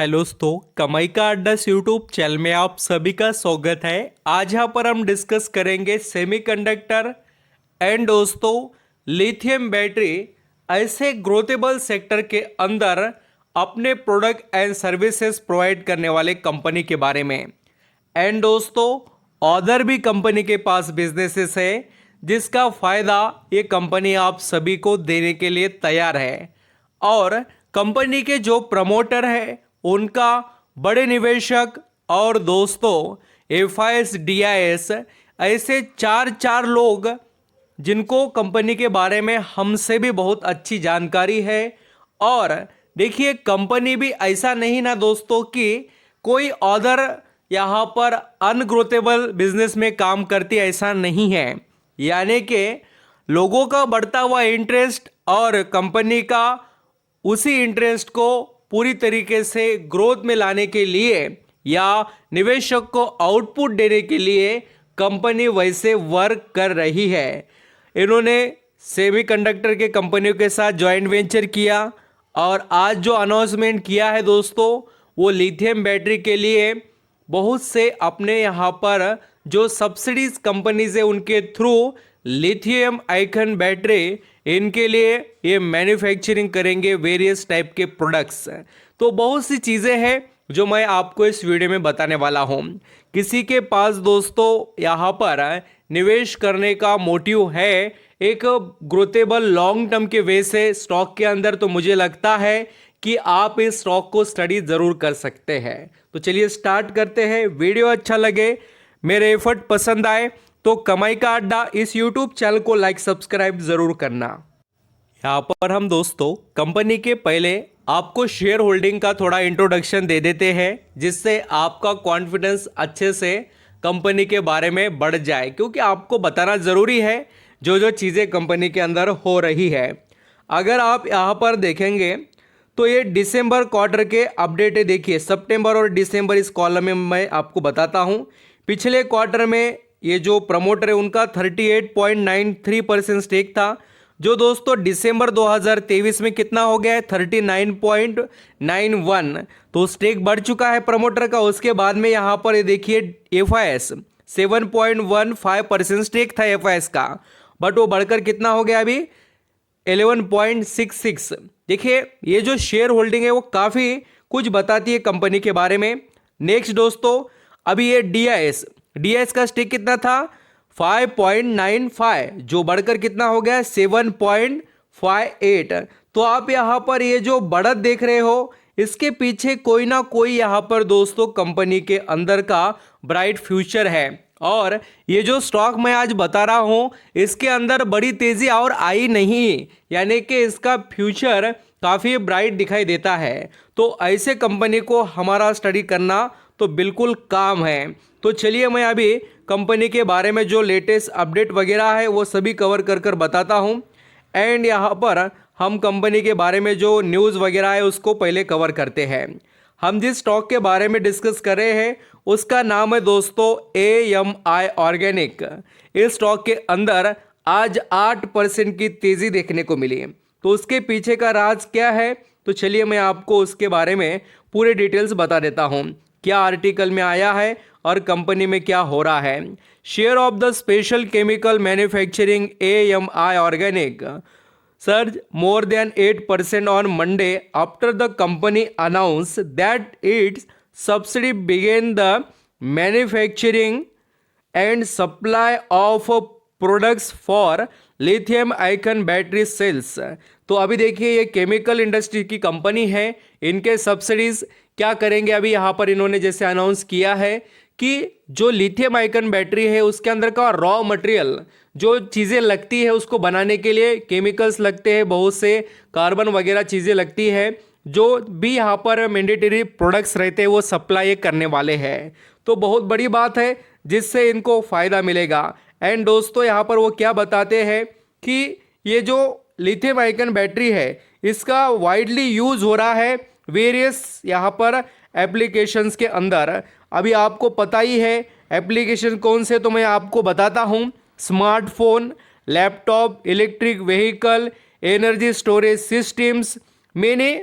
Hello दोस्तों, कमाई का अड्डा यूट्यूब चैनल में आप सभी का स्वागत है। आज यहाँ पर हम डिस्कस करेंगे सेमीकंडक्टर एंड दोस्तों लिथियम बैटरी ऐसे ग्रोथेबल सेक्टर के अंदर अपने प्रोडक्ट एंड सर्विसेज प्रोवाइड करने वाले कंपनी के बारे में। एंड दोस्तों अदर भी कंपनी के पास बिजनेसेस है जिसका फ़ायदा ये कंपनी आप सभी को देने के लिए तैयार है। और कंपनी के जो प्रमोटर है उनका बड़े निवेशक और दोस्तों FIS DIS ऐसे चार लोग जिनको कंपनी के बारे में हमसे भी बहुत अच्छी जानकारी है। और देखिए कंपनी भी ऐसा नहीं ना दोस्तों कि कोई अदर यहाँ पर अनग्रोथेबल बिजनेस में काम करती, ऐसा नहीं है। यानी कि लोगों का बढ़ता हुआ इंटरेस्ट और कंपनी का उसी इंटरेस्ट को पूरी तरीके से ग्रोथ में लाने के लिए या निवेशक को आउटपुट देने के लिए कंपनी वैसे वर्क कर रही है। इन्होंने सेमीकंडक्टर के कंपनियों के साथ जॉइंट वेंचर किया और आज जो अनाउंसमेंट किया है दोस्तों वो लिथियम बैटरी के लिए बहुत से अपने यहाँ पर जो सब्सिडीज कंपनीज है उनके थ्रू लिथियम आयकन बैटरी इनके लिए ये मैन्युफैक्चरिंग करेंगे वेरियस टाइप के प्रोडक्ट्स। तो बहुत सी चीज़ें हैं जो मैं आपको इस वीडियो में बताने वाला हूँ। किसी के पास दोस्तों यहाँ पर निवेश करने का मोटिव है एक ग्रोथेबल लॉन्ग टर्म के वे से स्टॉक के अंदर, तो मुझे लगता है कि आप इस स्टॉक को स्टडी ज़रूर कर सकते हैं। तो चलिए स्टार्ट करते हैं। वीडियो अच्छा लगे, मेरे एफर्ट पसंद आए तो कमाई का अड्डा इस यूट्यूब चैनल को लाइक सब्सक्राइब ज़रूर करना। यहाँ पर हम दोस्तों कंपनी के पहले आपको शेयर होल्डिंग का थोड़ा इंट्रोडक्शन दे देते हैं जिससे आपका कॉन्फिडेंस अच्छे से कंपनी के बारे में बढ़ जाए, क्योंकि आपको बताना ज़रूरी है जो जो चीज़ें कंपनी के अंदर हो रही है। अगर आप यहाँ पर देखेंगे तो ये दिसंबर क्वार्टर के अपडेट है। देखिए सितंबर और दिसंबर इस कॉलम में मैं आपको बताता हूँ। पिछले क्वार्टर में ये जो प्रमोटर है उनका 38.93% स्टेक था, जो दोस्तों दिसंबर 2023 में कितना हो गया है 39.91। तो स्टेक बढ़ चुका है प्रमोटर का। उसके बाद में यहाँ पर ये देखिए FIS 7.15% स्टेक था FIS का, बट वो बढ़कर कितना हो गया अभी 11.66। देखिए ये जो शेयर होल्डिंग है वो काफ़ी कुछ बताती है कंपनी के बारे में। नेक्स्ट दोस्तों अभी ये DIS का स्टेक कितना था 5.95, जो बढ़कर कितना हो गया 7.58। तो आप यहाँ पर ये जो बढ़त देख रहे हो इसके पीछे कोई ना कोई यहाँ पर दोस्तों कंपनी के अंदर का ब्राइट फ्यूचर है। और ये जो स्टॉक मैं आज बता रहा हूँ इसके अंदर बड़ी तेज़ी और आई नहीं, यानी कि इसका फ्यूचर काफ़ी ब्राइट दिखाई देता है। तो ऐसे कंपनी को हमारा स्टडी करना तो बिल्कुल काम है। तो चलिए मैं अभी कंपनी के बारे में जो लेटेस्ट अपडेट वगैरह है वो सभी कवर कर बताता हूँ। एंड यहाँ पर हम कंपनी के बारे में जो न्यूज़ वगैरह है उसको पहले कवर करते हैं। हम जिस स्टॉक के बारे में डिस्कस कर रहे हैं उसका नाम है दोस्तों AMI ऑर्गेनिक। इस स्टॉक के अंदर आज 8% की तेज़ी देखने को मिली। तो उसके पीछे का राज क्या है, तो चलिए मैं आपको उसके बारे में पूरे डिटेल्स बता देता हूँ, क्या आर्टिकल में आया है और कंपनी में क्या हो रहा है। Share of the special chemical manufacturing AMI organic surged more than 8% on Monday after the company announced that its subsidiary began the manufacturing and supply of products for lithium icon battery cells. तो अभी देखिए ये chemical industry की company है, इनके subsidies क्या करेंगे अभी यहाँ पर इन्होंने जैसे अनाउंस किया है कि जो लिथियम आयकन बैटरी है उसके अंदर का रॉ मटेरियल जो चीज़ें लगती है उसको बनाने के लिए केमिकल्स लगते हैं, बहुत से कार्बन वगैरह चीज़ें लगती है, जो भी यहाँ पर मैंडेटरी प्रोडक्ट्स रहते हैं वो सप्लाई करने वाले हैं। तो बहुत बड़ी बात है जिससे इनको फ़ायदा मिलेगा। एंड दोस्तों यहाँ पर वो क्या बताते हैं कि ये जो लिथियम आयकन बैटरी है इसका वाइडली यूज़ हो रहा है वेरियस यहाँ पर एप्लीकेशंस के अंदर। अभी आपको पता ही है एप्लीकेशन कौन से, तो मैं आपको बताता हूँ। Smartphone, laptop, electric vehicle, energy storage systems, many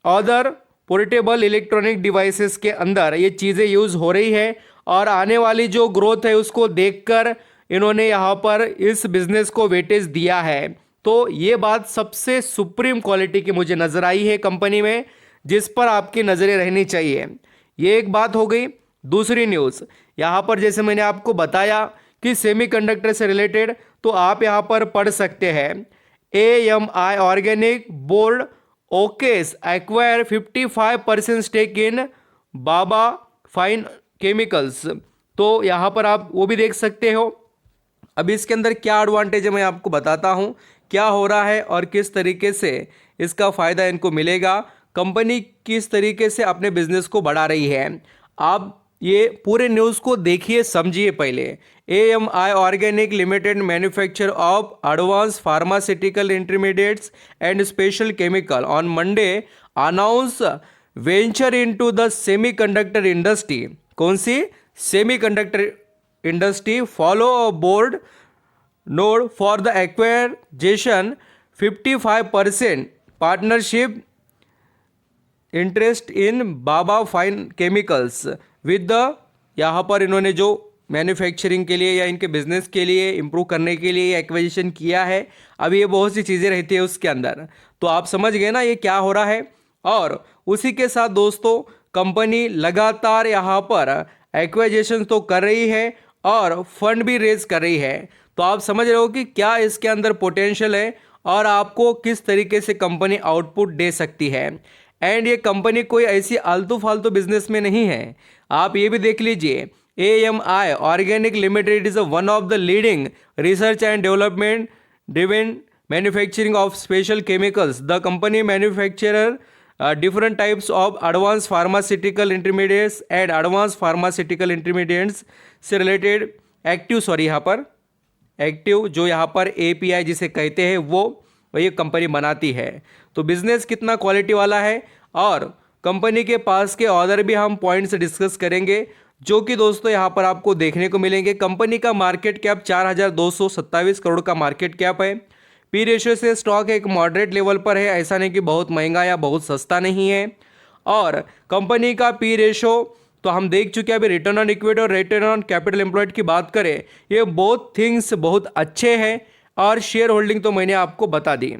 other portable electronic devices के अंदर ये चीज़ें यूज़ हो रही है और आने वाली जो ग्रोथ है उसको देखकर इन्होंने यहाँ पर इस बिज़नेस को वेटेज दिया है। तो ये बात सबसे सुप्रीम क्वालिटी की मुझे नज़र आई है कंपनी में, जिस पर आपकी नज़रें रहनी चाहिए। ये एक बात हो गई। दूसरी न्यूज़ यहाँ पर जैसे मैंने आपको बताया कि सेमीकंडक्टर से रिलेटेड, तो आप यहाँ पर पढ़ सकते हैं AMI organic board okays acquire 55% stake in Baba fine chemicals. तो यहाँ पर आप वो भी देख सकते हो। अब इसके अंदर क्या एडवांटेज है मैं आपको बताता हूँ, क्या हो रहा है और किस तरीके से इसका फ़ायदा इनको मिलेगा, कंपनी किस तरीके से अपने बिजनेस को बढ़ा रही है। आप ये पूरे न्यूज़ को देखिए, समझिए पहले। AMI organic limited manufacture of advance pharmaceutical intermediates and special chemical on Monday announce venture into the semiconductor industry. कौन सी? Semiconductor industry. Follow a board nod for the acquisition 55% partnership interest in Baba fine chemicals with the, यहाँ पर इन्होंने जो manufacturing के लिए या इनके बिजनेस के लिए इम्प्रूव करने के लिए एक्विजिशन किया है। अभी ये बहुत सी चीज़ें रहती है उसके अंदर, तो आप समझ गए ना ये क्या हो रहा है। और उसी के साथ दोस्तों कंपनी लगातार यहाँ पर एक्विजिशन तो कर रही है और फंड भी रेज कर रही है। तो आप समझ रहे हो कि क्या इसके अंदर पोटेंशियल है और आपको किस तरीके से कंपनी आउटपुट दे सकती है। एंड ये कंपनी कोई ऐसी आलतू फालतू बिजनेस में नहीं है। आप ये भी देख लीजिए, AMI organic limited is one of the leading research and development driven manufacturing of special chemicals. The company manufacturer different types of advanced pharmaceutical intermediates and advanced pharmaceutical intermediates से related यहाँ पर एक्टिव जो यहाँ पर API जिसे कहते हैं वो ये कंपनी बनाती है। तो बिजनेस कितना क्वालिटी वाला है और कंपनी के पास के ऑर्डर भी हम पॉइंट्स डिस्कस करेंगे, जो कि दोस्तों यहाँ पर आपको देखने को मिलेंगे। कंपनी का मार्केट कैप 4,227 करोड़ का मार्केट कैप है। पी रेशियो से स्टॉक एक मॉडरेट लेवल पर है, ऐसा नहीं कि बहुत महंगा या बहुत सस्ता नहीं है। और कंपनी का पी रेशियो तो हम देख चुके हैं। अभी रिटर्न ऑन इक्विटी और रिटर्न ऑन कैपिटल एम्प्लॉयड की बात करें, ये बोथ थिंग्स बहुत अच्छे हैं। और शेयर होल्डिंग तो मैंने आपको बता दी।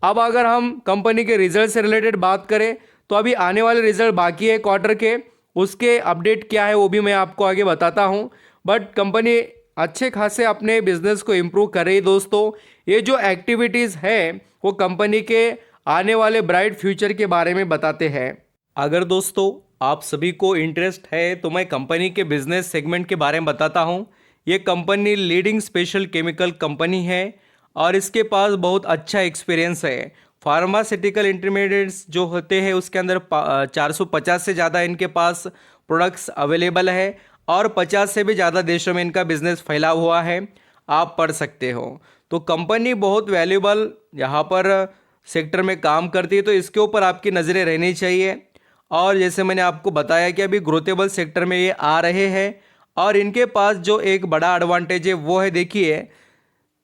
अब अगर हम कंपनी के रिजल्ट से रिलेटेड बात करें तो अभी आने वाले रिजल्ट बाकी है क्वार्टर के, उसके अपडेट क्या है वो भी मैं आपको आगे बताता हूँ। बट कंपनी अच्छे खासे अपने बिजनेस को इम्प्रूव कर रही है दोस्तों। ये जो एक्टिविटीज़ है वो कंपनी के आने वाले ब्राइट फ्यूचर के बारे में बताते हैं। अगर दोस्तों आप सभी को इंटरेस्ट है तो मैं कंपनी के बिजनेस सेगमेंट के बारे में बताता हूँ। ये company leading special chemical company है और इसके पास बहुत अच्छा एक्सपीरियंस है। फार्मास्यूटिकल इंटरमीडिएट्स जो होते हैं उसके अंदर 450 से ज़्यादा इनके पास प्रोडक्ट्स अवेलेबल है और 50 से भी ज़्यादा देशों में इनका बिजनेस फैला हुआ है, आप पढ़ सकते हो। तो कंपनी बहुत वैल्यूबल यहाँ पर सेक्टर में काम करती है, तो इसके ऊपर आपकी नज़रें रहनी चाहिए। और जैसे मैंने आपको बताया कि अभी ग्रोथेबल सेक्टर में ये आ रहे हैं और इनके पास जो एक बड़ा एडवांटेज है वो है, देखिए,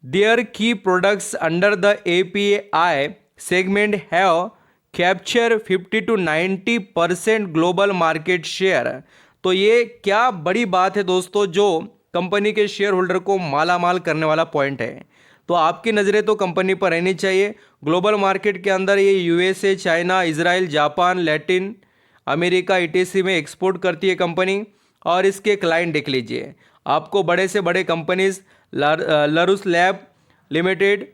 देयर की products under the API segment have capture 50 to 90% global market share. तो ये क्या बड़ी बात है दोस्तों, जो कंपनी के शेयर होल्डर को माला माल करने वाला पॉइंट है। तो आपकी नज़रें तो कंपनी पर रहनी चाहिए। ग्लोबल मार्केट के अंदर ये USA, China, Israel, Japan, Latin America ETC में एक्सपोर्ट करती है कंपनी। और इसके क्लाइंट देख लीजिए, आपको बड़े से बड़े कंपनीज लरुस लैब लिमिटेड,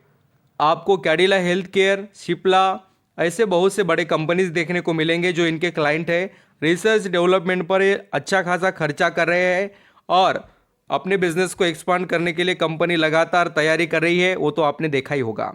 आपको कैडिला हेल्थ केयर, शिप्ला, ऐसे बहुत से बड़े कंपनीज देखने को मिलेंगे जो इनके क्लाइंट है। रिसर्च डेवलपमेंट पर ये अच्छा खासा खर्चा कर रहे हैं और अपने बिजनेस को एक्सपांड करने के लिए कंपनी लगातार तैयारी कर रही है, वो तो आपने देखा ही होगा।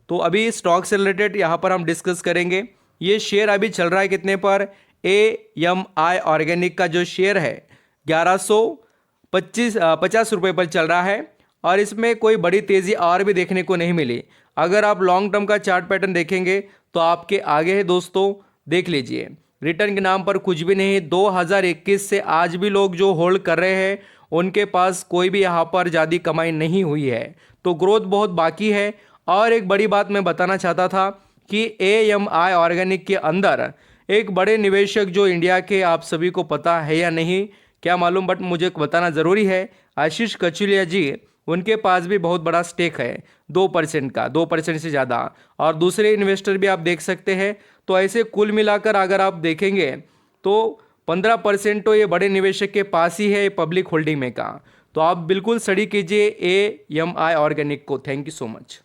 तो अभी स्टॉक से रिलेटेड यहाँ पर हम डिस्कस करेंगे। ये शेयर अभी चल रहा है कितने पर? AMI ऑर्गेनिक का जो शेयर है 1150 रुपये पर चल रहा है और इसमें कोई बड़ी तेज़ी और भी देखने को नहीं मिली। अगर आप लॉन्ग टर्म का चार्ट पैटर्न देखेंगे तो आपके आगे है दोस्तों, देख लीजिए। रिटर्न के नाम पर कुछ भी नहीं। 2021 से आज भी लोग जो होल्ड कर रहे हैं उनके पास कोई भी यहाँ पर ज़्यादा कमाई नहीं हुई है, तो ग्रोथ बहुत बाकी है। और एक बड़ी बात मैं बताना चाहता था कि AMI ऑर्गेनिक के अंदर एक बड़े निवेशक जो इंडिया के, आप सभी को पता है या नहीं क्या मालूम, बट मुझे बताना ज़रूरी है, आशीष कचुलिया जी, उनके पास भी बहुत बड़ा स्टेक है 2% का, 2% से ज़्यादा। और दूसरे इन्वेस्टर भी आप देख सकते हैं। तो ऐसे कुल मिलाकर अगर आप देखेंगे तो 15% तो ये बड़े निवेशक के पास ही है पब्लिक होल्डिंग में का। तो आप बिल्कुल स्टडी कीजिए AMI ऑर्गेनिक को। Thank you so much.